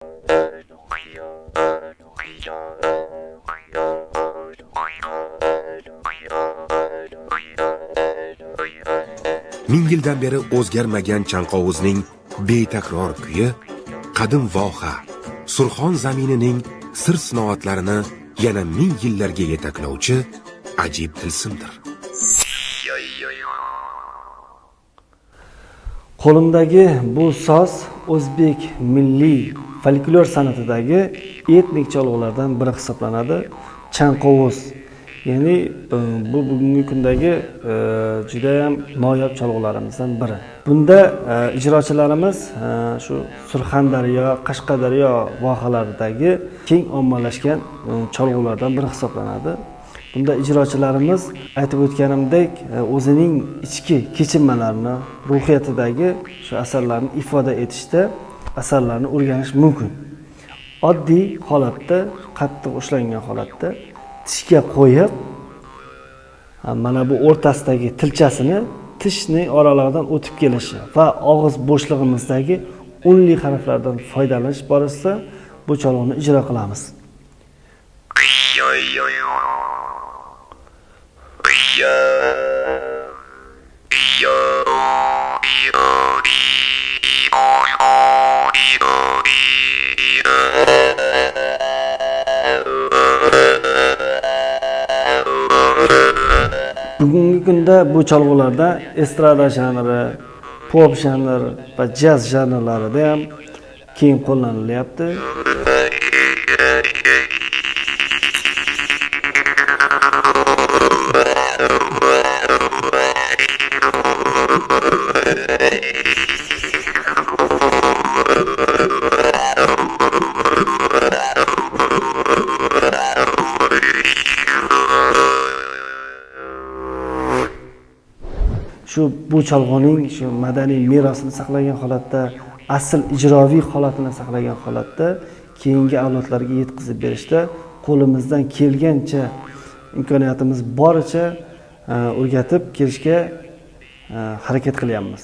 Ming yildan beri o'zgarmagan Chanqovuzning betakror kuyi qadim voha, Surxon zaminining sir sinoatlarini yana ming yillarga yetaklovchi ajib tilsimdir. Qo'limdagi bu soz o'zbek milliy folklor san'atidagi etnik cholg'ulardan biri hisoblanadi. Chanqovuz. Ya'ni bu bugungi kundagi juda ham noyob cholg'ularimizdan biri. Bunda ijrochilarimiz shu Surxondaryo, Qashqadaryo vohalaridagi keng ommalashgan cholg'ulardan biri hisoblanadi. Bunda ijrochilarimiz aytib o'tganimdek o'zining ichki kechinmalarini, ruhiyatidagi shu asarlarni ifoda etishda asarlarni o'rganish mumkin. Oddiy holatda, qattiq ushlangan holatda tishga qo'yib, mana bu o'rtasidagi tilchasini tishning oralaridan o'tib kelishi va og'iz bo'shlig'imizdagi unli harflardan foydalanish borasida bu cholg'uni ijro qilamiz. Bugungi kunda bu cholg'ularda estrada janri, pop janri va jaz janrlarida ham keng qo'llanilyapti. Bu cholg'uning shu madaniy merosini saqlagan holatda, asl ijroviy holatini saqlagan holatda keyingi avlodlarga yetkazib berishda qo'limizdan kelgancha imkoniyatimiz boricha o'rgatib kelishga harakat qilyapmiz.